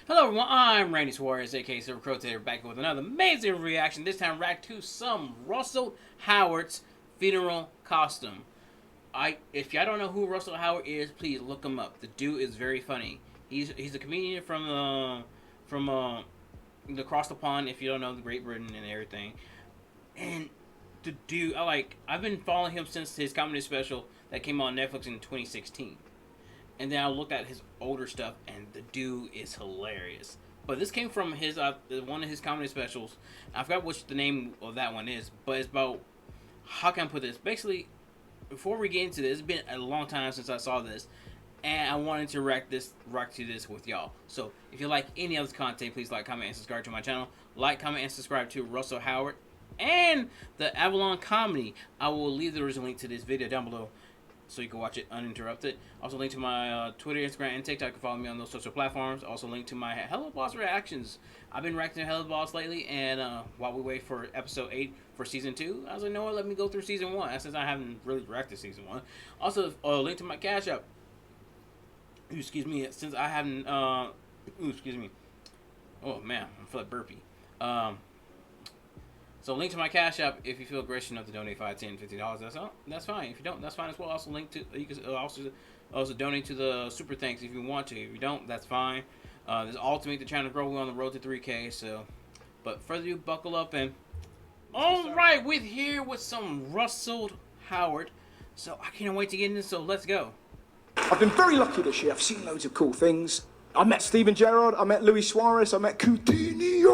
Hello everyone, I'm Randy Suarez, aka Silva Crotator, back with another amazing reaction. This time react to some Russell Howard's funeral costume. If y'all don't know who Russell Howard is, please look him up. The dude is very funny. He's a comedian from across the pond. If you don't know, the Great Britain and everything. And the dude, I've been following him since his comedy special that came on Netflix in 2016. And then I looked at his older stuff, and the dude is hilarious. But this came from his one of his comedy specials. I forgot which the name of that one is, but it's about, how can I put this? Basically, before we get into this, it's been a long time since I saw this, and I wanted to react to this with y'all. So if you like any of this content, please like, comment, and subscribe to my channel. Like, comment, and subscribe to Russell Howard and the Avalon Comedy. I will leave the original link to this video down below, so you can watch it uninterrupted. Also link to my Twitter, Instagram, and TikTok. You can follow me on those social platforms. Also link to my Helluva Boss reactions. I've been reacting to Helluva Boss lately, and while we wait for episode 8 for season 2, I was like, no, let me go through season 1, since I haven't really reacted to season 1. Also, link to my Cashapp. Excuse me, since I haven't, excuse me. Oh man, I feel like burpee. So link to my Cashapp if you feel gracious enough to donate $5, $10, $50. That's fine. If you don't, that's fine as well. Also link to, you can also donate to the super thanks if you want to. If you don't, that's fine. There's all to make the channel grow. We're on the road to 3K. So, but further ado, buckle up and all right, we're here with some Russell Howard. So I can't wait to get into this. So let's go. I've been very lucky this year. I've seen loads of cool things. I met Steven Gerrard, I met Luis Suarez, I met Coutinho.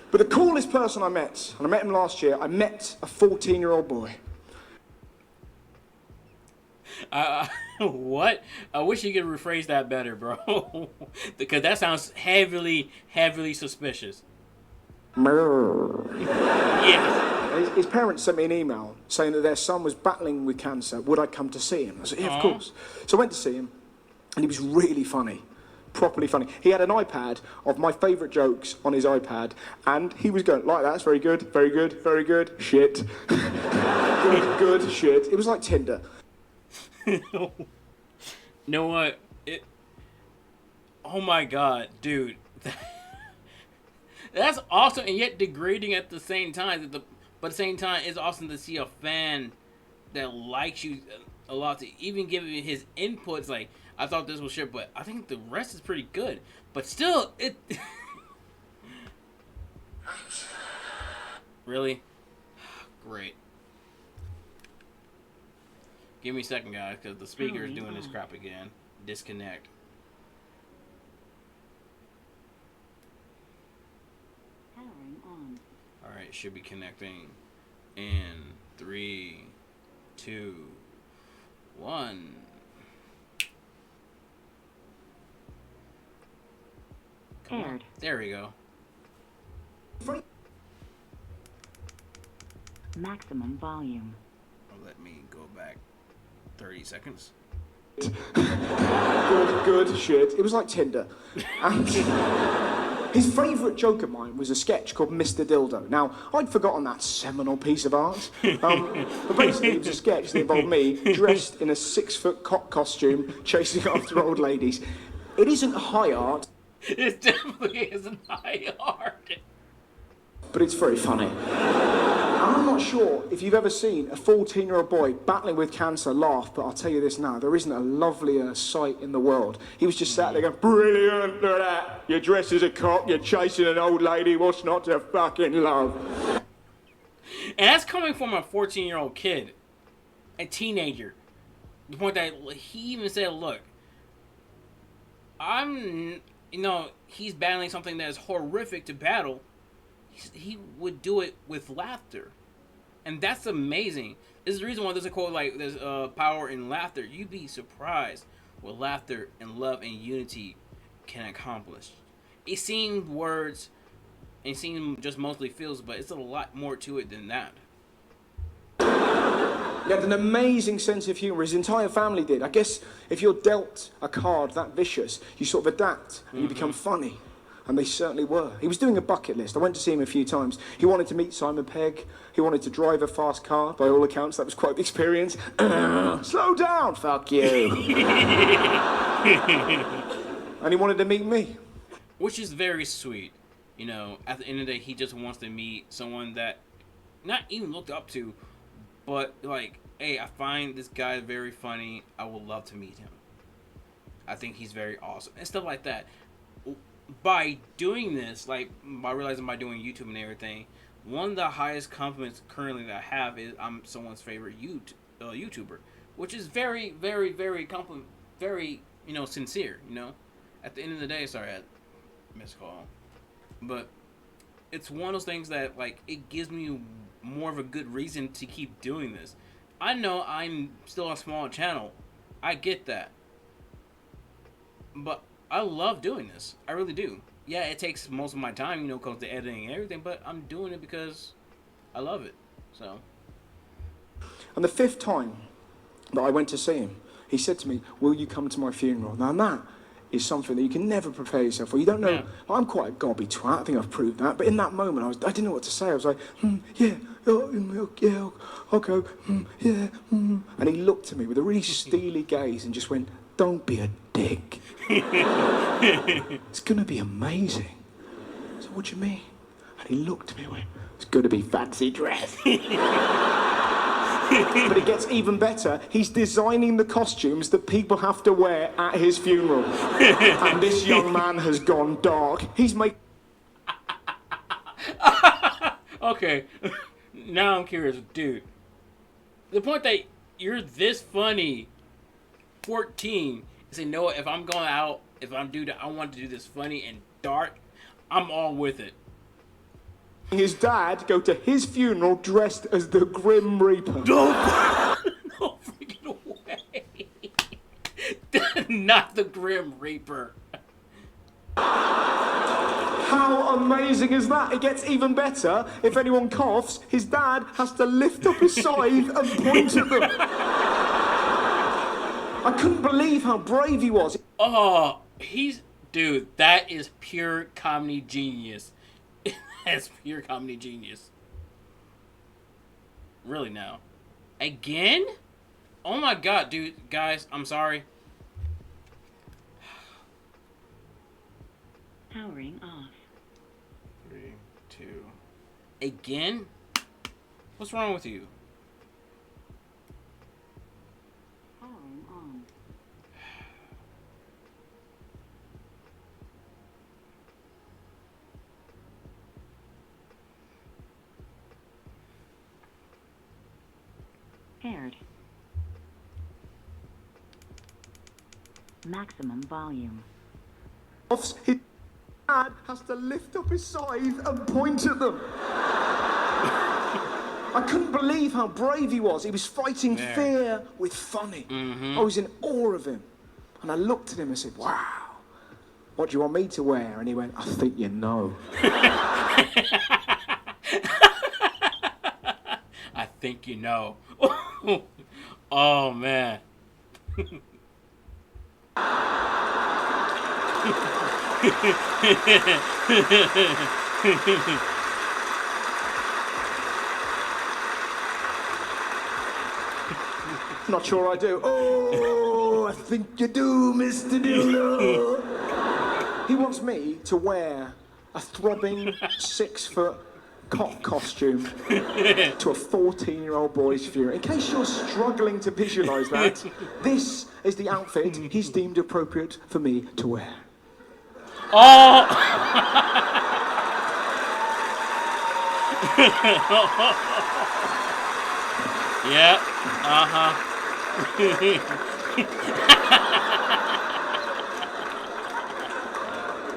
But the coolest person I met, and I met him last year, I met a 14-year-old boy. What? I wish you could rephrase that better, bro. Because that sounds heavily suspicious. Yes. His parents sent me an email saying that their son was battling with cancer. Would I come to see him? I said, yeah, of course. So I went to see him, and he was really funny. Properly funny. He had an iPad of my favourite jokes on his iPad, and he was going, like, that's very good, very good, very good, shit. good, shit. It was like Tinder. You know what? Oh my god, dude. That's awesome and yet degrading at the same time. But at the same time, it's awesome to see a fan that likes you a lot, to even give his inputs. Like, I thought this was shit, but I think the rest is pretty good. But still, it... Really? Great. Give me a second, guys, because the speaker is doing this crap again. Disconnect. Alright, should be connecting in 3, 2, 1. Come on. There we go. Maximum volume. Let me go back 30 seconds. Good, shit. It was like Tinder. And his favourite joke of mine was a sketch called Mr. Dildo. Now, I'd forgotten that seminal piece of art. But basically, it was a sketch that involved me dressed in a 6-foot cock costume chasing after old ladies. It isn't high art. It definitely isn't high art. But it's very funny. I'm not sure if you've ever seen a 14-year-old boy battling with cancer laugh, but I'll tell you this now, there isn't a lovelier sight in the world. He was just sat there going, brilliant, look at that. You're dressed as a cock, you're chasing an old lady, what's not to fucking love? And that's coming from a 14-year-old kid, a teenager. The point that he even said, look, he's battling something that is horrific to battle. He would do it with laughter. And that's amazing. This is the reason why there's a quote like, there's power in laughter. You'd be surprised what laughter and love and unity can accomplish. It seems words, and it seems just mostly feels, but it's a lot more to it than that. He had an amazing sense of humour. His entire family did. I guess if you're dealt a card that vicious, you sort of adapt and you become funny. And they certainly were. He was doing a bucket list. I went to see him a few times. He wanted to meet Simon Pegg. He wanted to drive a fast car. By all accounts, that was quite the experience. Slow down, fuck you. and he wanted to meet me. Which is very sweet. You know, at the end of the day, he just wants to meet someone that not even looked up to, but like, hey, I find this guy very funny. I would love to meet him. I think he's very awesome and stuff like that. By doing this, like by realizing by doing YouTube and everything, one of the highest compliments currently that I have is I'm someone's favorite YouTuber, which is very, very, very very, you know, sincere. You know, at the end of the day, sorry, I missed call, but it's one of those things that like it gives me more of a good reason to keep doing this. I know I'm still a small channel, I get that, but I love doing this. I really do. Yeah, it takes most of my time, you know, because the editing and everything, but I'm doing it because I love it. So. And the 5th time that I went to see him, he said to me, will you come to my funeral? Now that is something that you can never prepare yourself for. You don't know. Yeah. I'm quite a gobby twat. I think I've proved that. But in that moment, I didn't know what to say. I was like, yeah, yeah, I'll go, yeah. And he looked at me with a really steely gaze and just went, don't be a dick. It's going to be amazing. I said, what do you mean? And he looked at me and went, it's going to be fancy dress. But it gets even better. He's designing the costumes that people have to wear at his funeral. And this young man has gone dark. He's making... Okay, now I'm curious, dude. The point that you're this funny, 14, say, no, if I'm going out, if I'm dude, I want to do this funny and dark, I'm all with it. His dad go to his funeral dressed as the Grim Reaper. No freaking way. Not the Grim Reaper. How amazing is that? It gets even better. If anyone coughs, his dad has to lift up his scythe and point at them. I couldn't believe how brave he was. Oh, dude, that is pure comedy genius. That's pure comedy genius. Really now. Again? Oh my god, dude. Guys, I'm sorry. Powering off. 3, 2. Again? What's wrong with you? Powering on. Paired. Maximum volume. His dad has to lift up his scythe and point at them. I couldn't believe how brave he was. He was fighting fear with funny. I was in awe of him. And I looked at him and said, wow, what do you want me to wear? And he went, I think you know. I think you know. Oh, man. Not sure I do. Oh, I think you do, Mr. Dildo. He wants me to wear a throbbing 6-foot cock costume to a 14-year-old boy's funeral. In case you're struggling to visualise that, this is the outfit he's deemed appropriate for me to wear. Oh! Yeah,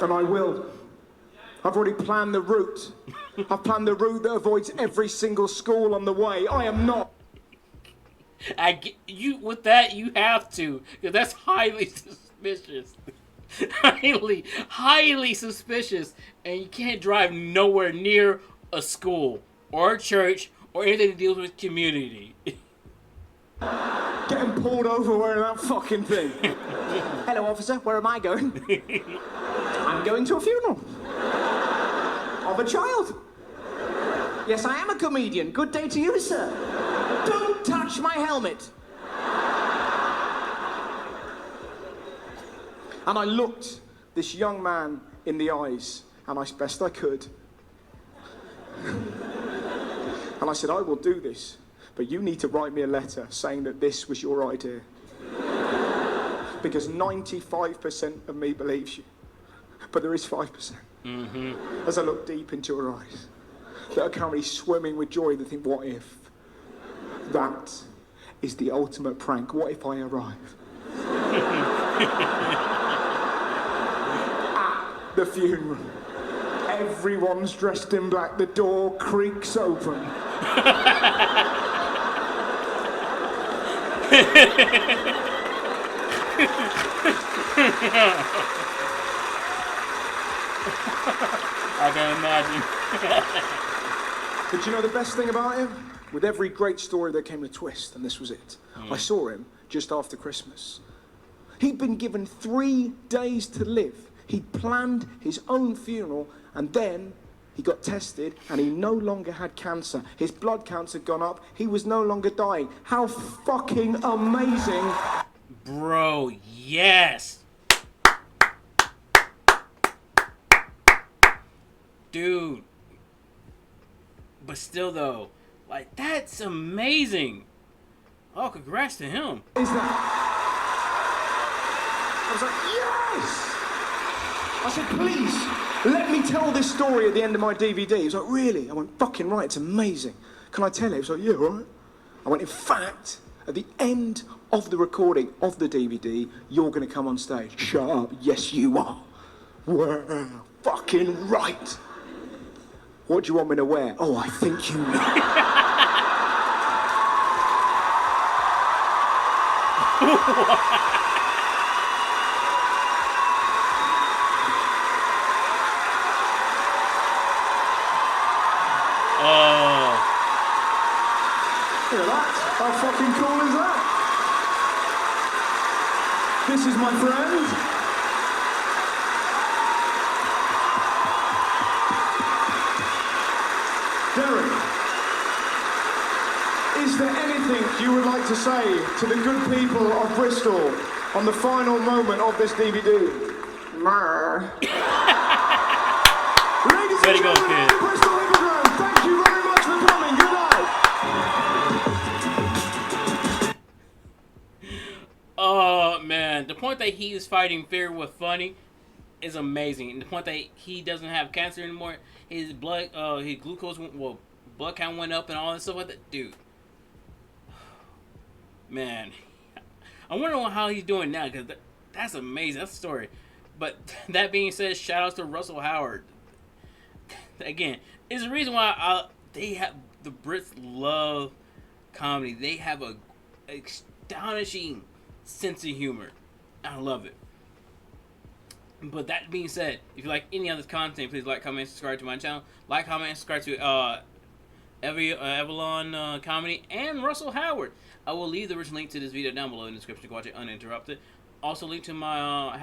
And I will. I've already planned the route. I've planned the route that avoids every single school on the way. I am not. With that, you have to, because that's highly suspicious. highly suspicious, and you can't drive nowhere near a school or a church or anything that deals with community. Getting pulled over wearing that fucking thing. Hello, officer. Where am I going? I'm going to a funeral. Of a child. Yes, I am a comedian. Good day to you, sir. Don't touch my helmet. And I looked this young man in the eyes, and as best I could. And I said, I will do this, but you need to write me a letter saying that this was your idea. Because 95% of me believes you, but there is 5%. As I look deep into her eyes, that are currently swimming with joy, they think, what if? That is the ultimate prank. What if I arrive? At the funeral. Everyone's dressed in black. The door creaks open. I can imagine. But you know the best thing about him? With every great story there came a twist, and this was it. I saw him just after Christmas. He'd been given 3 days to live. He'd planned his own funeral, and then he got tested, and he no longer had cancer. His blood counts had gone up. He was no longer dying. How fucking amazing. Bro, yes. Dude. But still, though, like, that's amazing. Oh, congrats to him. Is that? I was like, yes! I said, please, let me tell this story at the end of my DVD. He was like, really? I went, fucking right, it's amazing. Can I tell it? He was like, yeah, all right. I went, in fact, at the end of the recording of the DVD, you're going to come on stage. Shut up. Yes, you are. Well, fucking right. What do you want me to wear? Oh, I think you know. Look at that. How fucking cool is that? This is my friend. Derek, is there anything you would like to say to the good people of Bristol on the final moment of this DVD? Ladies and gentlemen, the Bristol Hippodrome, thank you very much for coming. Good night. Oh, man. The point that he is fighting fear with funny is amazing. And the point that he doesn't have cancer anymore, his blood, his glucose, blood count went up and all that stuff like that. Dude. Man. I wonder how he's doing now, because that's amazing. That's the story. But that being said, shout outs to Russell Howard. Again, it's the reason why the Brits love comedy. They have a astonishing sense of humor. I love it. But that being said, if you like any other content, please like, comment, and subscribe to my channel. Like, comment, and subscribe to Avalon Comedy and Russell Howard. I will leave the original link to this video down below in the description to watch it uninterrupted. Also, link to my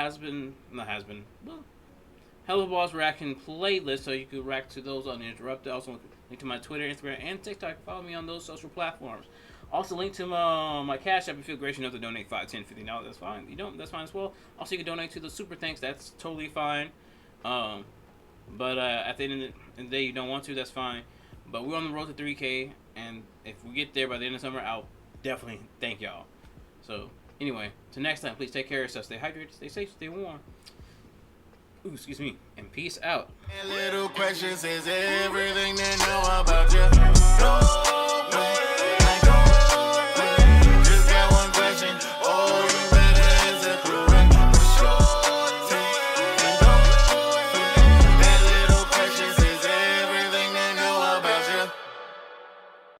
Helluva Boss reaction playlist, so you can react to those uninterrupted. Also, link to my Twitter, Instagram, and TikTok. Follow me on those social platforms. Also, link to my Cashapp if you feel gracious enough to donate $5, $10, $50. That's fine. If you don't, that's fine as well. Also, you can donate to the Super Thanks. That's totally fine. But at the end of the day, you don't want to, that's fine. But we're on the road to 3K, and if we get there by the end of summer, I'll definitely thank y'all. So, anyway, till next time, please take care of yourself. Stay hydrated, stay safe, stay warm. Ooh, excuse me. And peace out. Little questions is everything that